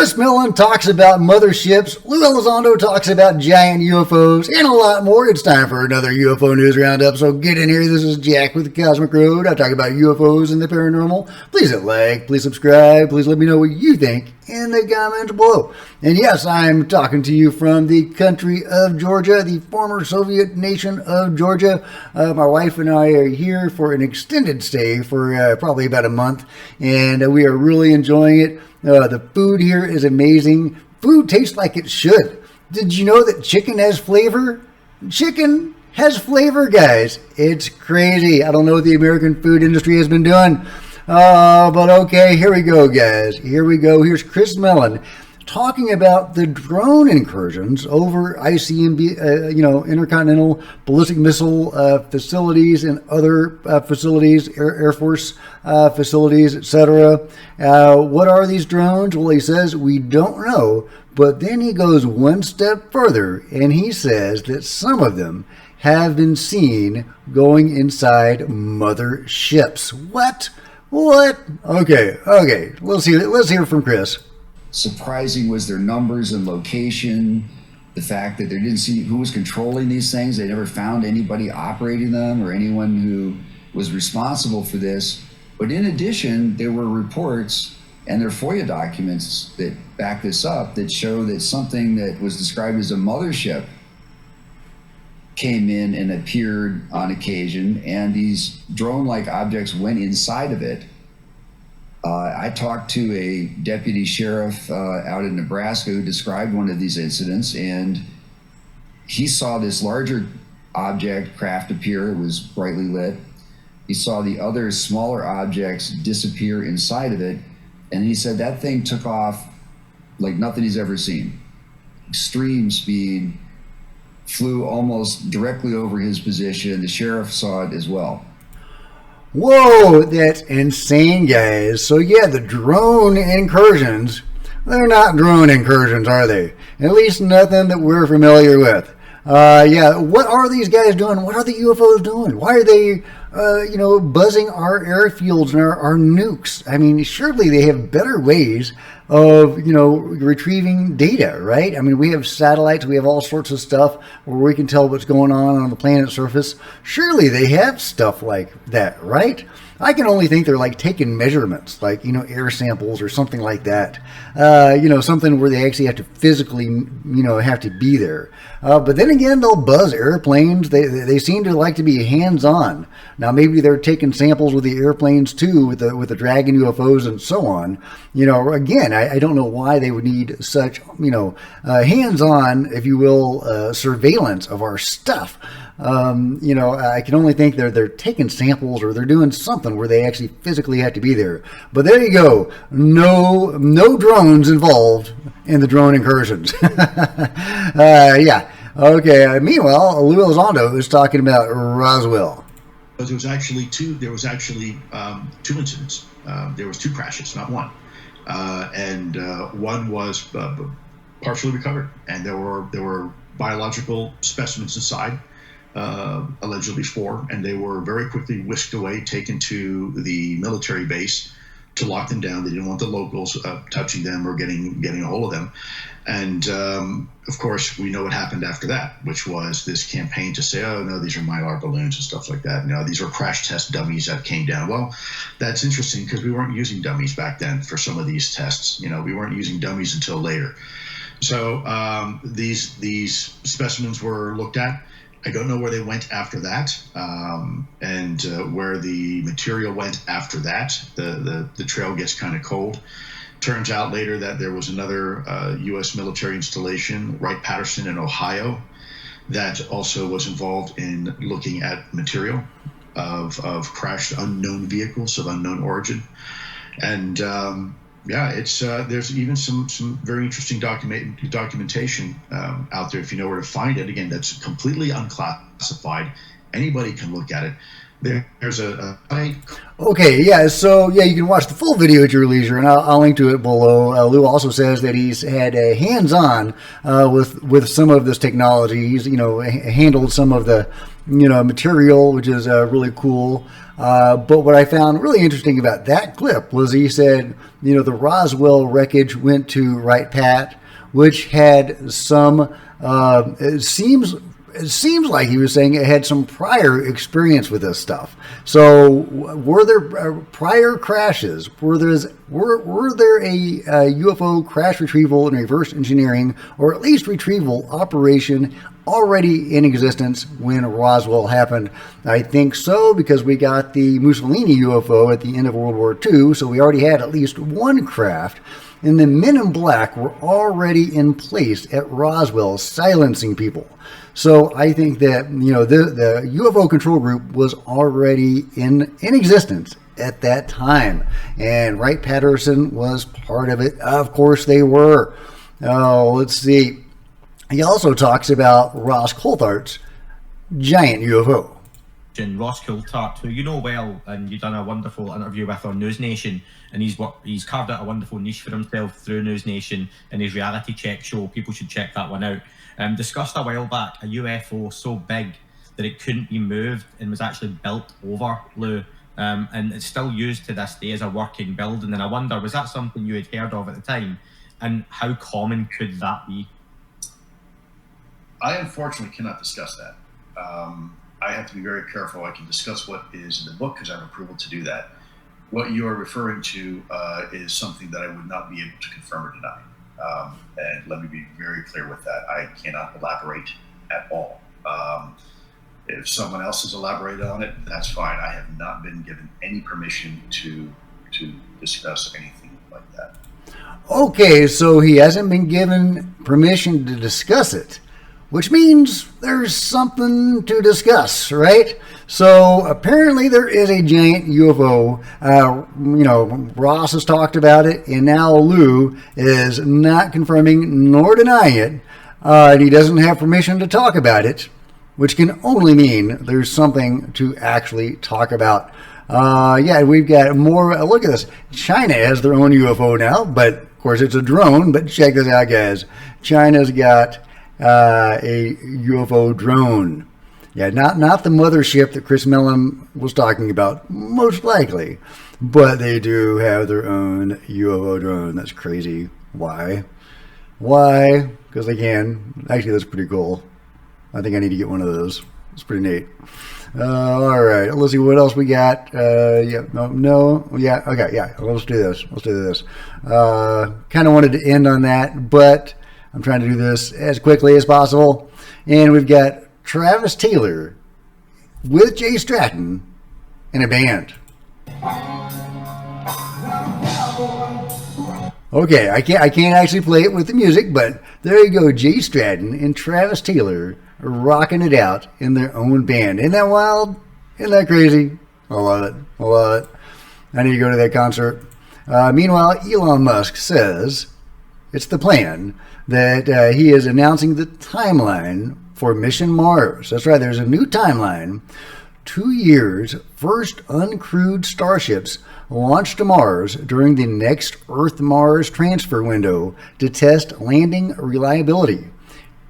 Chris Mellon talks about motherships. Lou Elizondo talks about giant UFOs and a lot more. It's time for another UFO News Roundup, so get in here. This is Jack with the Cosmic Road. I talk about UFOs and the paranormal. Please hit like, please subscribe, please let me know what you think in the comments below. And yes, I'm talking to you from the country of Georgia, the former Soviet nation of Georgia. My wife and I are here for an extended stay for probably about a month, and we are really enjoying it. The food here is amazing. Food tastes like it should. Did you know that chicken has flavor? Chicken has flavor, guys. It's crazy. I don't know what the American food industry has been doing. But okay, here we go, guys. Here we go. Here's Chris Mellon talking about the drone incursions over ICBM, intercontinental ballistic missile facilities and other facilities, Air Force facilities, etc. What are these drones? Well, he says we don't know, but then he goes one step further and he says that some of them have been seen going inside motherships. What? Okay. Let's hear from Chris. Surprising was their numbers and location, the fact that they didn't see who was controlling these things. They never found anybody operating them or anyone who was responsible for this. But in addition, there were reports and their FOIA documents that back this up that show that something that was described as a mothership came in and appeared on occasion, and these drone-like objects went inside of it. I talked to a deputy sheriff out in Nebraska who described one of these incidents, and he saw this larger object craft appear. It was brightly lit. He saw the other smaller objects disappear inside of it, and he said that thing took off like nothing he's ever seen. Extreme speed, flew almost directly over his position. The sheriff saw it as well. Whoa, that's insane, guys. So yeah, the drone incursions, they're not drone incursions, are they? At least nothing that we're familiar with. Yeah, what are these guys doing? What are the UFOs doing? Why are they, buzzing our airfields and our nukes? I mean, surely they have better ways of, retrieving data, right? I mean, we have satellites, we have all sorts of stuff where we can tell what's going on the planet's surface. Surely they have stuff like that, right? I can only think they're like taking measurements, like, air samples or something like that. Something where they actually have to physically, have to be there. But then again, they'll buzz airplanes. They seem to like to be hands-on. Now, maybe they're taking samples with the airplanes too, with the Dragon UFOs and so on. Again, I don't know why they would need such, hands-on, if you will, surveillance of our stuff. I can only think they're taking samples or they're doing something where they actually physically have to be there. But there you go. No drones involved in the drone incursions. Yeah. Okay. Meanwhile, Lou Elizondo is talking about Roswell. There was actually two incidents. There was two crashes, not one. And one was partially recovered, and there were biological specimens inside. Allegedly 4, and they were very quickly whisked away, taken to the military base to lock them down. They didn't want the locals touching them or getting a hold of them. And of course, we know what happened after that, which was this campaign to say, oh no, these are Mylar balloons and stuff like that. These are crash test dummies that came down. Well, that's interesting because we weren't using dummies back then for some of these tests. We weren't using dummies until later. So these specimens were looked at. I don't know where they went after that, and where the material went after that. The trail gets kind of cold. Turns out later that there was another U.S. military installation, Wright-Patterson in Ohio, that also was involved in looking at material of crashed unknown vehicles of unknown origin. And there's even some very interesting documentation out there if you know where to find it. Again, that's completely unclassified. Anybody can look at it. There's Okay, yeah, so yeah, you can watch the full video at your leisure, and I'll link to it below. Lou also says that he's had a hands-on with some of this technology. He's handled some of the material, which is really cool. But what I found really interesting about that clip was he said, the Roswell wreckage went to Wright Pat, which had some, it seems like he was saying it had some prior experience with this stuff. So were there prior crashes? Were there a UFO crash retrieval and reverse engineering, or at least retrieval operation already in existence when Roswell happened? I think so, because we got the Mussolini UFO at the end of World War II, so we already had at least one craft. And the men in black were already in place at Roswell, silencing people. So I think that, the UFO control group was already in existence at that time. And Wright Patterson was part of it. Of course they were. Let's see. He also talks about Ross Coulthart's giant UFO. Ross Coulthart, who you know well, and you've done a wonderful interview with on News Nation, and he's carved out a wonderful niche for himself through News Nation and his reality check show. People should check that one out. Discussed a while back a UFO so big that it couldn't be moved and was actually built over Lou, and it's still used to this day as a working building. And I wonder, was that something you had heard of at the time, and how common could that be? I unfortunately cannot discuss that. I have to be very careful. I can discuss what is in the book because I have approval to do that. What you are referring to is something that I would not be able to confirm or deny. And let me be very clear with that. I cannot elaborate at all. If someone else has elaborated on it, that's fine. I have not been given any permission to discuss anything like that. Okay, so he hasn't been given permission to discuss it, which means there's something to discuss, right? So apparently there is a giant UFO. Ross has talked about it, and now Lou is not confirming nor denying it. And he doesn't have permission to talk about it, which can only mean there's something to actually talk about. We've got more. Look at this. China has their own UFO now, but of course it's a drone. But check this out, guys. China's got a UFO drone. Yeah, not the Mothership that Chris Mellon was talking about, most likely. But they do have their own UFO drone. That's crazy. Why? Because they can. Actually, that's pretty cool. I think I need to get one of those. It's pretty neat. All right, let's see what else we got. Okay, yeah. Let's do this. Kind of wanted to end on that, but I'm trying to do this as quickly as possible. And we've got Travis Taylor with Jay Stratton in a band. Okay, I can't actually play it with the music, but there you go, Jay Stratton and Travis Taylor rocking it out in their own band. Isn't that wild? Isn't that crazy? I love it. I need to go to that concert. Meanwhile, Elon Musk says it's the plan that he is announcing the timeline for Mission Mars. That's right, there's a new timeline. 2 years, first uncrewed starships launched to Mars during the next Earth-Mars transfer window to test landing reliability.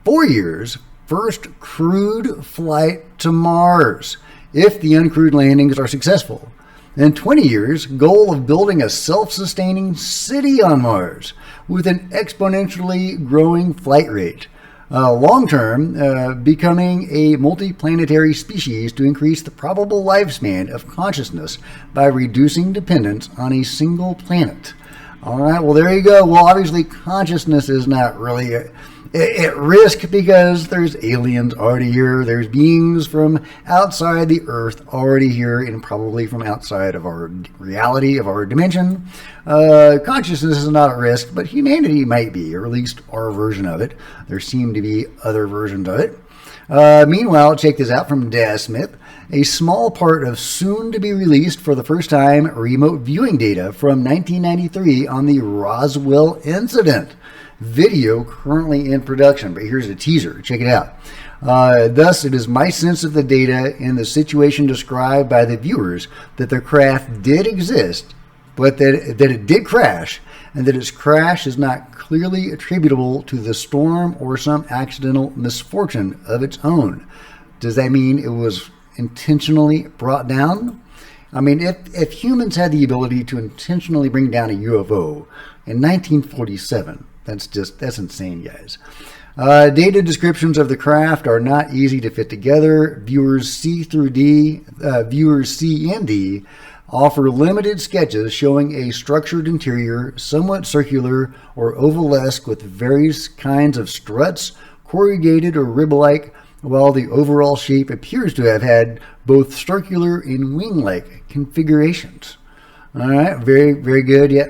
4 years, first crewed flight to Mars if the uncrewed landings are successful. And 20 years, goal of building a self-sustaining city on Mars with an exponentially growing flight rate. Long-term, becoming a multiplanetary species to increase the probable lifespan of consciousness by reducing dependence on a single planet. All right, well, there you go. Well, obviously, consciousness is not really at risk because there's aliens already here. There's beings from outside the Earth already here and probably from outside of our reality, of our dimension. Consciousness is not at risk, but humanity might be, or at least our version of it. There seem to be other versions of it. Meanwhile, check this out from Daz Smith. A small part of soon-to-be-released for the first time remote viewing data from 1993 on the Roswell incident. Video currently in production, but here's a teaser. Check it out. Thus, it is my sense of the data and the situation described by the viewers that the craft did exist, but that it did crash, and that its crash is not clearly attributable to the storm or some accidental misfortune of its own. Does that mean it was intentionally brought down? I mean, if humans had the ability to intentionally bring down a UFO in 1947, that's insane, guys. Data descriptions of the craft are not easy to fit together. Viewers C and D offer limited sketches showing a structured interior, somewhat circular or ovalesque with various kinds of struts, corrugated or rib-like, while the overall shape appears to have had both circular and wing-like configurations. All right, very, very good. Yeah,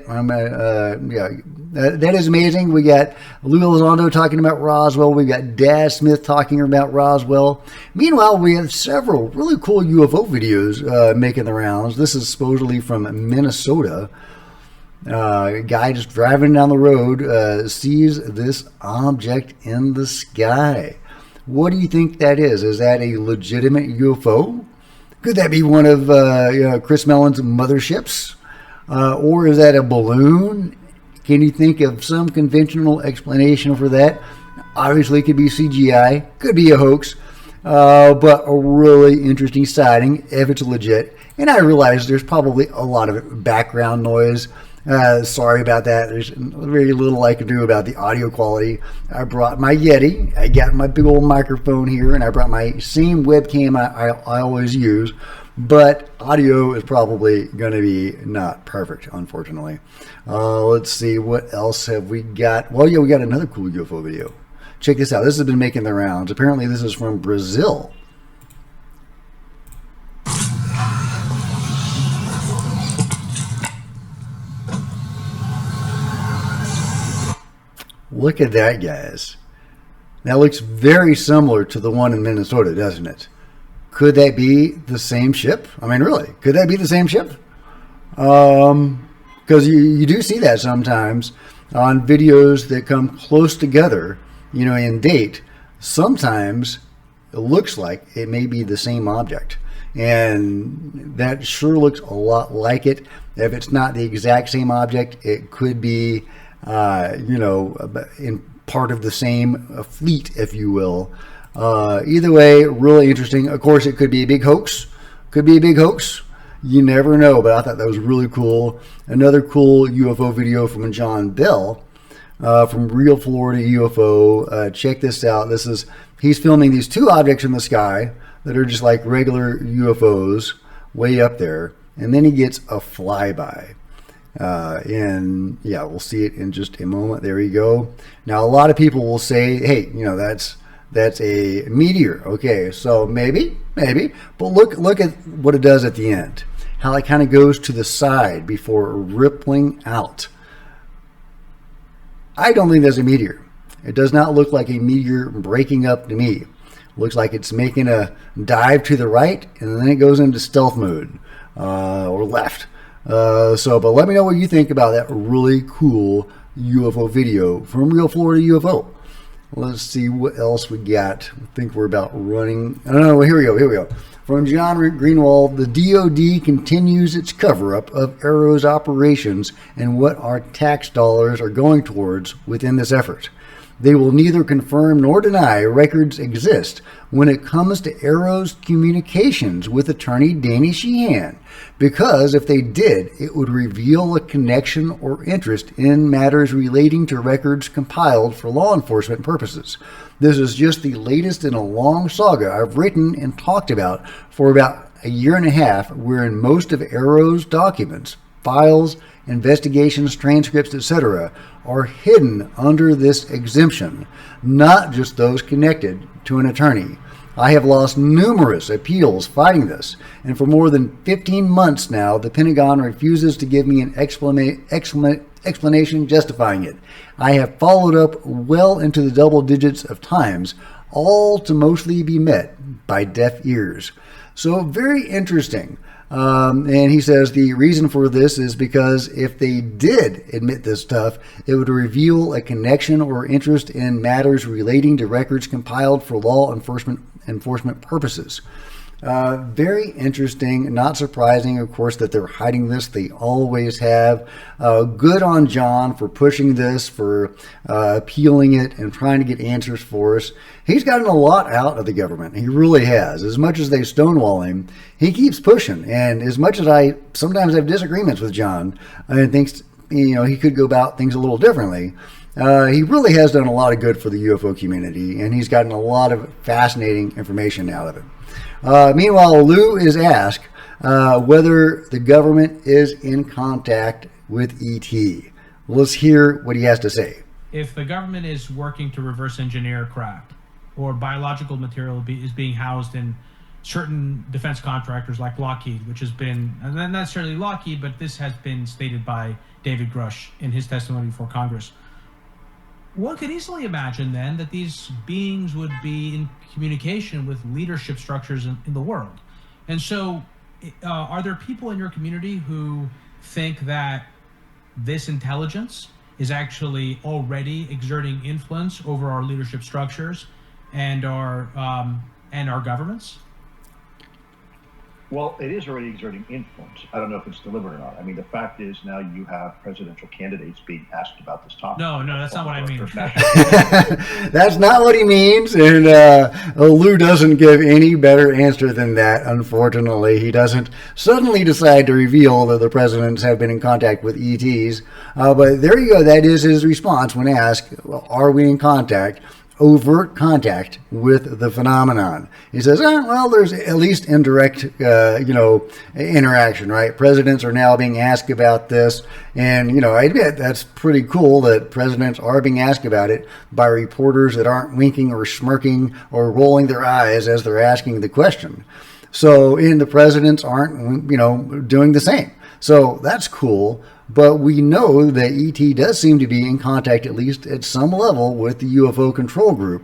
that is amazing. We got Lou Elizondo talking about Roswell. We got Daz Smith talking about Roswell. Meanwhile, we have several really cool UFO videos making the rounds. This is supposedly from Minnesota. A guy just driving down the road sees this object in the sky. What do you think that is? Is that a legitimate UFO? Could that be one of Chris Mellon's motherships? Or is that a balloon? Can you think of some conventional explanation for that? Obviously, it could be CGI, could be a hoax, but a really interesting sighting if it's legit. And I realize there's probably a lot of background noise. Sorry about that. There's very little I can do about the audio quality. I brought my Yeti. I got my big old microphone here, and I brought my same webcam I always use. But audio is probably going to be not perfect, unfortunately. Let's see, what else have we got? Well, yeah, we got another cool UFO video. Check this out. This has been making the rounds. Apparently, this is from Brazil. Look at that, guys. That looks very similar to the one in Minnesota, doesn't it? Could that be the same ship? I mean, really, could that be the same ship? Because you do see that sometimes on videos that come close together, in date. Sometimes it looks like it may be the same object. And that sure looks a lot like it. If it's not the exact same object, it could be, in part of the same fleet, if you will. Either way, really interesting. Of course, it could be a big hoax. You never know, but I thought that was really cool. Another cool UFO video from John Bell from Real Florida UFO. Check this out. He's filming these two objects in the sky that are just like regular UFOs way up there. And then he gets a flyby. And yeah, we'll see it in just a moment. There you go. Now, a lot of people will say, hey, that's a meteor. Okay, so maybe, but look at what it does at the end. How it kind of goes to the side before rippling out. I don't think that's a meteor. It does not look like a meteor breaking up to me. Looks like it's making a dive to the right, and then it goes into stealth mode, or left. But let me know what you think about that really cool UFO video from Real Florida UFO. Let's see what else we got. I think we're about running. Oh, here we go. From John Greenwald, the DOD continues its cover-up of Arrow's operations and what our tax dollars are going towards within this effort. They will neither confirm nor deny records exist when it comes to Arrow's communications with attorney Danny Sheehan, because if they did, it would reveal a connection or interest in matters relating to records compiled for law enforcement purposes. This is just the latest in a long saga I've written and talked about for about a year and a half, wherein most of Arrow's documents, files, investigations, transcripts, etc., are hidden under this exemption, not just those connected to an attorney. I have lost numerous appeals fighting this, and for more than 15 months now, the Pentagon refuses to give me an explanation justifying it. I have followed up well into the double digits of times, all to mostly be met by deaf ears. So very interesting. And he says the reason for this is because if they did admit this stuff, it would reveal a connection or interest in matters relating to records compiled for law enforcement purposes. Very interesting, not surprising, of course, that they're hiding this. They always have. Good on John for pushing this, for appealing it and trying to get answers for us. He's gotten a lot out of the government. He really has. As much as they stonewall him, he keeps pushing. And as much as I sometimes have disagreements with John and thinks, he could go about things a little differently, he really has done a lot of good for the UFO community, and he's gotten a lot of fascinating information out of it. Meanwhile, Lou is asked whether the government is in contact with ET. Let's hear what he has to say. If the government is working to reverse engineer craft, or biological material is being housed in certain defense contractors like Lockheed, which has been, and not necessarily Lockheed, but this has been stated by David Grush in his testimony before Congress. One could easily imagine then that these beings would be in communication with leadership structures in the world. And so are there people in your community who think that this intelligence is actually already exerting influence over our leadership structures and our governments? Well, it is already exerting influence. I don't know if it's deliberate or not. I mean, the fact is now you have presidential candidates being asked about this topic. No, that's not what I mean. That's not what he means. And Lou doesn't give any better answer than that, unfortunately. He doesn't suddenly decide to reveal that the presidents have been in contact with ETs. But there you go. That is his response when asked, are we in contact? Overt contact with the phenomenon. He says, well, there's at least indirect, interaction, right? Presidents are now being asked about this. And, I admit that's pretty cool that presidents are being asked about it by reporters that aren't winking or smirking or rolling their eyes as they're asking the question. So, and the presidents aren't, doing the same. So that's cool. But we know that ET does seem to be in contact, at least at some level, with the UFO control group.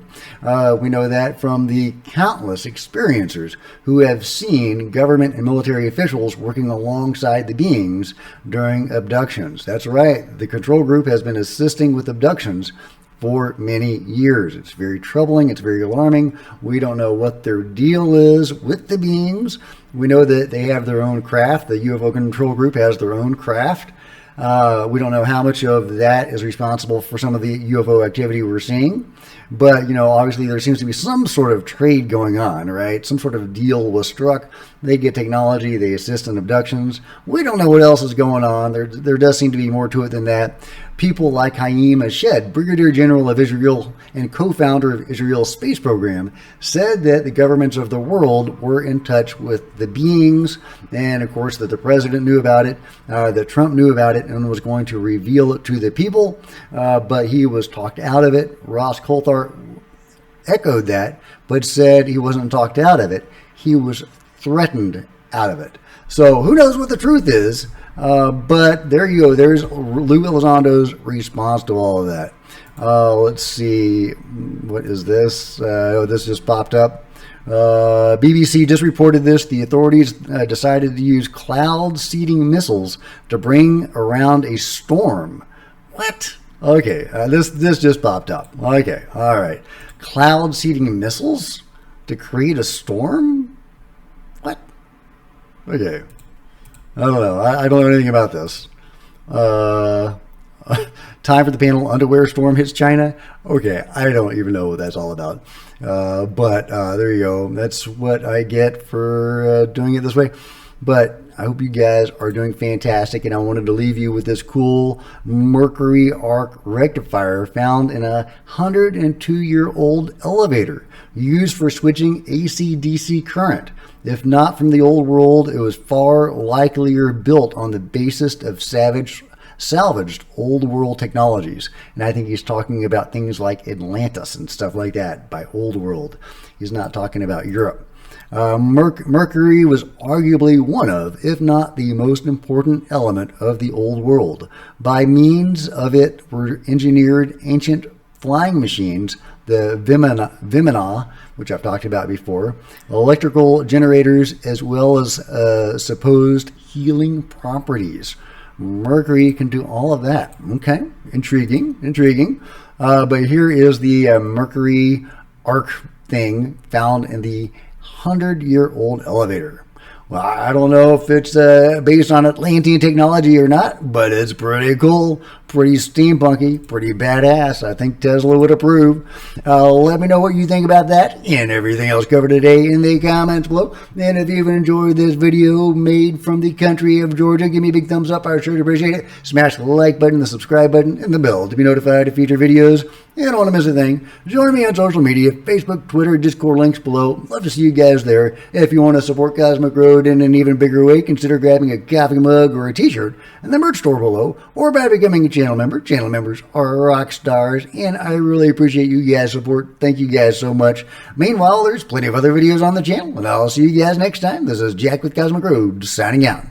We know that from the countless experiencers who have seen government and military officials working alongside the beings during abductions. That's right. The control group has been assisting with abductions for many years. It's very troubling. It's very alarming. We don't know what their deal is with the beings. We know that they have their own craft. The UFO control group has their own craft. We don't know how much of that is responsible for some of the UFO activity we're seeing. But, obviously there seems to be some sort of trade going on, right? Some sort of deal was struck. They get technology. They assist in abductions. We don't know what else is going on. There does seem to be more to it than that. People like Haim Ashed, Brigadier General of Israel and co-founder of Israel's space program, said that the governments of the world were in touch with the beings, and of course that the president knew about it, that Trump knew about it and was going to reveal it to the people, but he was talked out of it. Ross Coulthart echoed that, but said he wasn't talked out of it. He was threatened out of it. So who knows what the truth is? But there you go. There's Lou Elizondo's response to all of that. Let's see. What is this? This just popped up. BBC just reported this. The authorities decided to use cloud seeding missiles to bring around a storm. What? Okay. This just popped up. Okay. All right. Cloud seeding missiles to create a storm? What? Okay. I don't know. I don't know anything about this. Time for the panel. Underwear storm hits China. Okay, I don't even know what that's all about. But there you go. That's what I get for doing it this way. But I hope you guys are doing fantastic, and I wanted to leave you with this cool Mercury arc rectifier found in a 102-year-old elevator used for switching AC-DC current. If not from the old world, it was far likelier built on the basis of salvaged old world technologies. And I think he's talking about things like Atlantis and stuff like that by old world. He's not talking about Europe. Mercury was arguably one of, if not the most important element of the old world. By means of it were engineered ancient flying machines, the Vimana, which I've talked about before, electrical generators, as well as supposed healing properties. Mercury can do all of that. Okay, intriguing. But here is the Mercury arc thing found in the 100-year-old elevator. Well, I don't know if it's based on Atlantean technology or not, but it's pretty cool, pretty steampunky, pretty badass. I think Tesla would approve. Let me know what you think about that and everything else covered today in the comments below. And if you've enjoyed this video made from the country of Georgia, give me a big thumbs up. I sure appreciate it. Smash the like button, the subscribe button, and the bell to be notified of future videos. You don't want to miss a thing. Join me on social media, Facebook, Twitter, Discord, links below. Love to see you guys there. If you want to support Cosmic Road in an even bigger way, consider grabbing a coffee mug or a t-shirt in the merch store below, or by becoming a channel member. Channel members are rock stars, and I really appreciate you guys' support. Thank you guys so much. Meanwhile, there's plenty of other videos on the channel, and I'll see you guys next time. This is Jack with Cosmic Road, signing out.